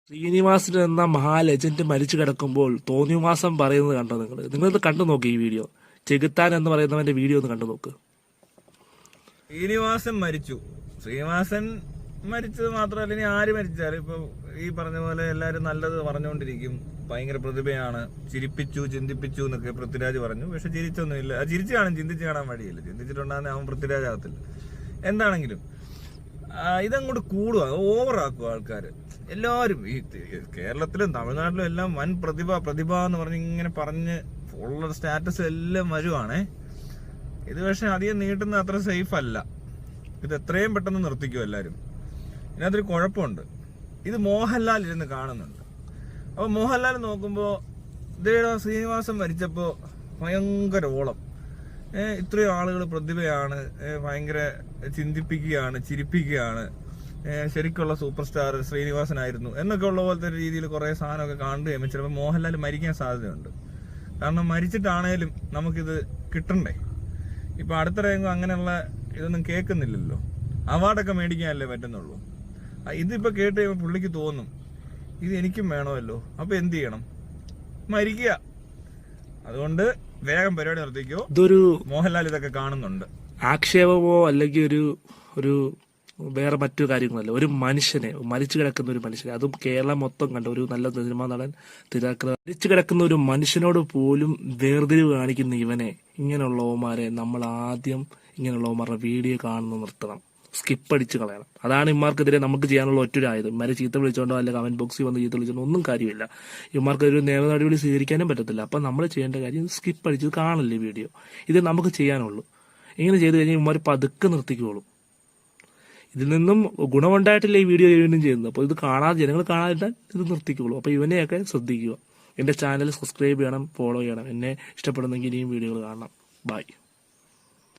ശ്രീനിവാസൻ എന്ന മഹാലെജൻഡ് മരിച്ചു കിടക്കുമ്പോൾ തോന്നിവാസം പറയുന്നത് കണ്ടോ നിങ്ങളിത് കണ്ടു നോക്ക്. ഈ വീഡിയോ ചെകുത്താൻ എന്ന് പറയുന്നവന്റെ വീഡിയോ ഒന്ന് കണ്ടു നോക്ക്. ശ്രീനിവാസൻ മരിച്ചു. ശ്രീനിവാസൻ മരിച്ചത് മാത്രമല്ല, ഇനി ആര് മരിച്ചാലും ഇപ്പൊ ഈ പറഞ്ഞ പോലെ എല്ലാരും നല്ലത് പറഞ്ഞുകൊണ്ടിരിക്കും. ഭയങ്കര പ്രതിഭയാണ്, ചിരിപ്പിച്ചു ചിന്തിപ്പിച്ചു എന്നൊക്കെ പൃഥ്വിരാജ് പറഞ്ഞു. പക്ഷെ ചിരിച്ചൊന്നുമില്ല. ചിരിച്ചു കാണും, ചിന്തിച്ച് കാണാൻ വഴിയില്ല. ചിന്തിച്ചിട്ടുണ്ടാകുന്ന അവൻ പൃഥ്വിരാജ് ആകത്തില്ല. എന്താണെങ്കിലും ഇതങ്ങോട്ട് കൂടുക, ഓവറാക്കുക ആൾക്കാര് എല്ലാവരും. ഈ കേരളത്തിലും തമിഴ്നാട്ടിലും എല്ലാം വൻ പ്രതിഭ എന്ന് പറഞ്ഞ് ഇങ്ങനെ പറഞ്ഞ് ഉള്ള സ്റ്റാറ്റസ് എല്ലാം വരുവാണേ. ഇത് പക്ഷെ അധികം നീട്ടുന്ന അത്ര സേഫ് അല്ല. ഇത് എത്രയും പെട്ടെന്ന് നിർത്തിക്കും എല്ലാവരും. ഇതിനകത്തൊരു കുഴപ്പമുണ്ട്. ഇത് മോഹൻലാൽ ഇരുന്ന് കാണുന്നുണ്ട്. അപ്പൊ മോഹൻലാൽ നോക്കുമ്പോ ഇതേടാ ശ്രീനിവാസൻ മരിച്ചപ്പോ ഭയങ്കര ഓളം, ഇത്രയും ആളുകൾ പ്രതിഭയാണ്, ഭയങ്കര ചിന്തിപ്പിക്കുകയാണ്, ചിരിപ്പിക്കുകയാണ്, ശരിക്കുള്ള സൂപ്പർ സ്റ്റാർ ശ്രീനിവാസനായിരുന്നു എന്നൊക്കെ ഉള്ള പോലത്തെ രീതിയിൽ കുറെ സാധനമൊക്കെ കാണുകയും കഴിയുമ്പോൾ ചിലപ്പോൾ മോഹൻലാൽ മരിക്കാൻ സാധ്യതയുണ്ട്. കാരണം മരിച്ചിട്ടാണേലും നമുക്കിത് കിട്ടണ്ടേ. ഇപ്പൊ അടുത്തിടെയെങ്കിലും അങ്ങനെയുള്ള ഇതൊന്നും കേൾക്കുന്നില്ലല്ലോ. അവാർഡൊക്കെ മേടിക്കാനല്ലേ പറ്റുന്നുള്ളൂ. ഇതിപ്പോ കേട്ട് കഴിയുമ്പോൾ പുള്ളിക്ക് തോന്നും ഇത് എനിക്കും വേണമല്ലോ. അപ്പൊ എന്ത് ചെയ്യണം? മരിക്കുക. അതുകൊണ്ട് വേഗം പരിപാടി നിർത്തിക്കോ. ഇതൊരു മോഹൻലാൽ ഇതൊക്കെ കാണുന്നുണ്ട്. ആക്ഷേപമോ അല്ലെങ്കിൽ ഒരു വേറെ മറ്റു കാര്യങ്ങളല്ല. ഒരു മനുഷ്യനെ, മരിച്ചു കിടക്കുന്ന ഒരു മനുഷ്യനെ, അതും കേരളം മൊത്തം കണ്ട ഒരു നല്ല സിനിമാ നടൻ, തിരക്കഥ, മരിച്ചു കിടക്കുന്ന ഒരു മനുഷ്യനോട് പോലും വേർതിരിവ് കാണിക്കുന്ന ഇവനെ, ഇങ്ങനെയുള്ളവന്മാരെ നമ്മൾ ആദ്യം ഇങ്ങനെയുള്ളവന്മാരുടെ വീഡിയോ കാണുന്നത് നിർത്തണം, സ്കിപ്പ് അടിച്ച് കളയണം. അതാണ് ഇമാർക്കെതിരെ നമുക്ക് ചെയ്യാനുള്ള ഒറ്റ ആയുധം. ഇമാരെ ചീത്ത വിളിച്ചോണ്ടോ അല്ലെ കമന്റ് ബോക്സിൽ വന്ന് ചീത്ത വിളിച്ചോണ്ടോ ഒന്നും കാര്യമില്ല. ഇമാർക്ക് ഒരു നിയമ നടപടി സ്വീകരിക്കാനും പറ്റത്തില്ല. അപ്പം നമ്മൾ ചെയ്യേണ്ട കാര്യം സ്കിപ്പ് അടിച്ച് കാണല്ലേ വീഡിയോ. ഇത് നമുക്ക് ചെയ്യാനുള്ളൂ. ഇങ്ങനെ ചെയ്ത് കഴിഞ്ഞാൽ ഇമാർ പതുക്കെ നിർത്തിക്കോളും. ഇതിൽ നിന്നും ഗുണമുണ്ടായിട്ടില്ല ഈ വീഡിയോ വീണ്ടും ചെയ്യുന്നത്. അപ്പോൾ ഇത് ജനങ്ങൾ കാണാതിട്ടാൽ ഇത് നിർത്തിക്കോളൂ. അപ്പോൾ ഇവനെയൊക്കെ ശ്രദ്ധിക്കുക. എൻ്റെ ചാനൽ സബ്സ്ക്രൈബ് ചെയ്യണം, ഫോളോ ചെയ്യണം. എന്നെ ഇഷ്ടപ്പെടുന്നെങ്കിൽ ഇനിയും വീഡിയോകൾ കാണണം. ബൈ.